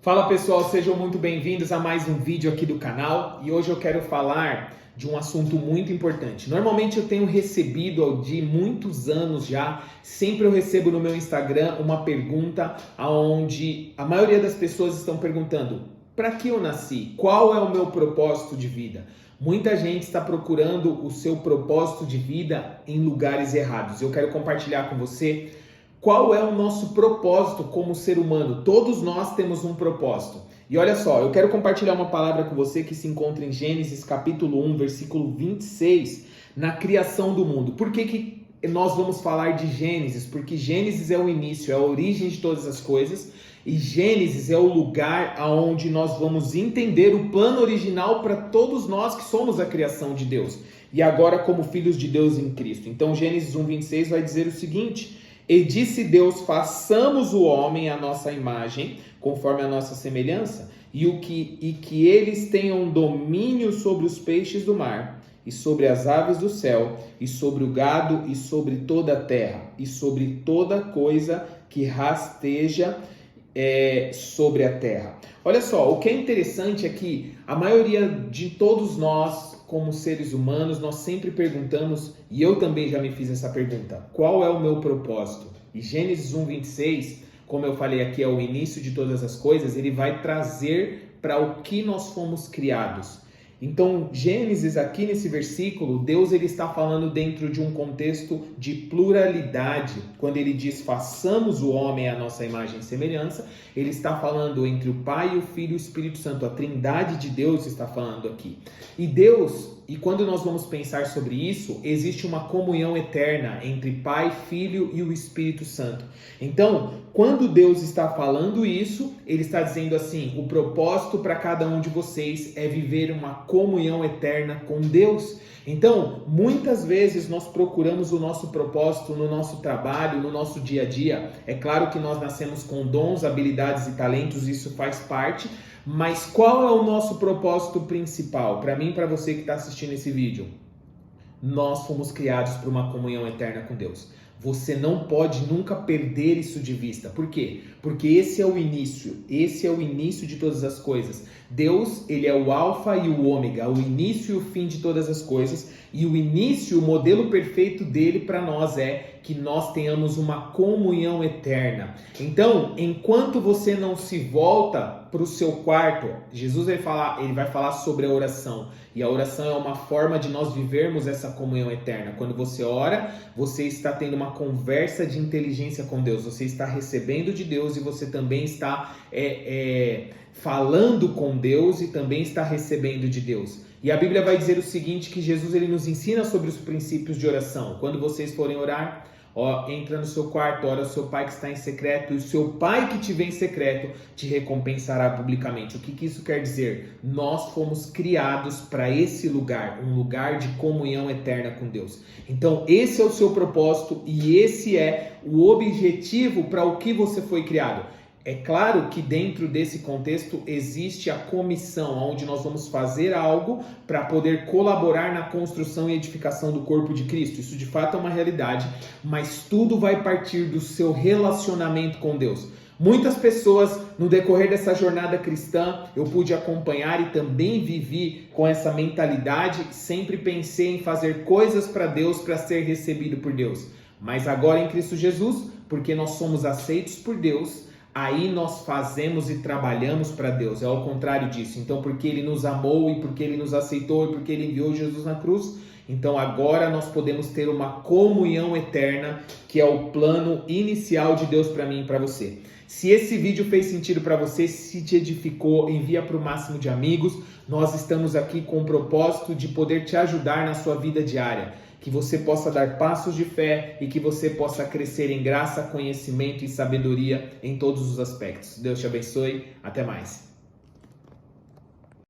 Fala pessoal, sejam muito bem-vindos a mais um vídeo aqui do canal e hoje eu quero falar de um assunto muito importante. Normalmente eu tenho recebido de muitos anos já, sempre eu recebo no meu Instagram uma pergunta onde a maioria das pessoas estão perguntando: para que eu nasci? Qual é o meu propósito de vida? Muita gente está procurando o seu propósito de vida em lugares errados. Eu quero compartilhar com você qual é o nosso propósito como ser humano. Todos nós temos um propósito. E olha só, eu quero compartilhar uma palavra com você que se encontra em Gênesis capítulo 1, versículo 26, na criação do mundo. Por que nós vamos falar de Gênesis? Porque Gênesis é o início, é a origem de todas as coisas. E Gênesis é o lugar onde nós vamos entender o plano original para todos nós que somos a criação de Deus. E agora como filhos de Deus em Cristo. Então Gênesis 1, 26 vai dizer o seguinte: e disse Deus, façamos o homem à nossa imagem, conforme a nossa semelhança, e que eles tenham domínio sobre os peixes do mar, e sobre as aves do céu, e sobre o gado, e sobre toda a terra, e sobre toda coisa que rasteja sobre a terra. Olha só, o que é interessante é que a maioria de todos nós, como seres humanos, nós sempre perguntamos, e eu também já me fiz essa pergunta: qual é o meu propósito? E Gênesis 1, 26, como eu falei aqui, é o início de todas as coisas, ele vai trazer para o que nós fomos criados. Então, Gênesis, aqui nesse versículo, Deus ele está falando dentro de um contexto de pluralidade. Quando ele diz, façamos o homem à nossa imagem e semelhança, ele está falando entre o Pai, o Filho e o Espírito Santo. A trindade de Deus está falando aqui. E Deus, e quando nós vamos pensar sobre isso, existe uma comunhão eterna entre Pai, Filho e o Espírito Santo. Então, quando Deus está falando isso, ele está dizendo assim: o propósito para cada um de vocês é viver uma comunhão eterna com Deus. Então, muitas vezes nós procuramos o nosso propósito no nosso trabalho, no nosso dia a dia. É claro que nós nascemos com dons, habilidades e talentos, isso faz parte, mas qual é o nosso propósito principal? Para mim e para você que está assistindo esse vídeo, nós fomos criados para uma comunhão eterna com Deus. Você não pode nunca perder isso de vista. Por quê? Porque esse é o início de todas as coisas. Deus, ele é o alfa e o ômega, o início e o fim de todas as coisas. E o início, o modelo perfeito dele para nós é que nós tenhamos uma comunhão eterna. Então, enquanto você não se volta para o seu quarto, Jesus ele vai falar sobre a oração. E a oração é uma forma de nós vivermos essa comunhão eterna. Quando você ora, você está tendo uma conversa de inteligência com Deus. Você está recebendo de Deus e você também está falando com Deus e também está recebendo de Deus. E a Bíblia vai dizer o seguinte, que Jesus ele nos ensina sobre os princípios de oração. Quando vocês forem orar, entra no seu quarto, ora ao seu pai que está em secreto, e o seu pai que te vê em secreto te recompensará publicamente. O que isso quer dizer? Nós fomos criados para esse lugar, um lugar de comunhão eterna com Deus. Então esse é o seu propósito e esse é o objetivo para o que você foi criado. É claro que dentro desse contexto existe a comissão, onde nós vamos fazer algo para poder colaborar na construção e edificação do corpo de Cristo. Isso de fato é uma realidade, mas tudo vai partir do seu relacionamento com Deus. Muitas pessoas, no decorrer dessa jornada cristã, eu pude acompanhar e também vivi com essa mentalidade, sempre pensei em fazer coisas para Deus, para ser recebido por Deus. Mas agora em Cristo Jesus, porque nós somos aceitos por Deus, aí nós fazemos e trabalhamos para Deus. É ao contrário disso. Então, porque Ele nos amou e porque Ele nos aceitou e porque Ele enviou Jesus na cruz, então agora nós podemos ter uma comunhão eterna, que é o plano inicial de Deus para mim e para você. Se esse vídeo fez sentido para você, se te edificou, envia para o máximo de amigos. Nós estamos aqui com o propósito de poder te ajudar na sua vida diária. Que você possa dar passos de fé e que você possa crescer em graça, conhecimento e sabedoria em todos os aspectos. Deus te abençoe. Até mais.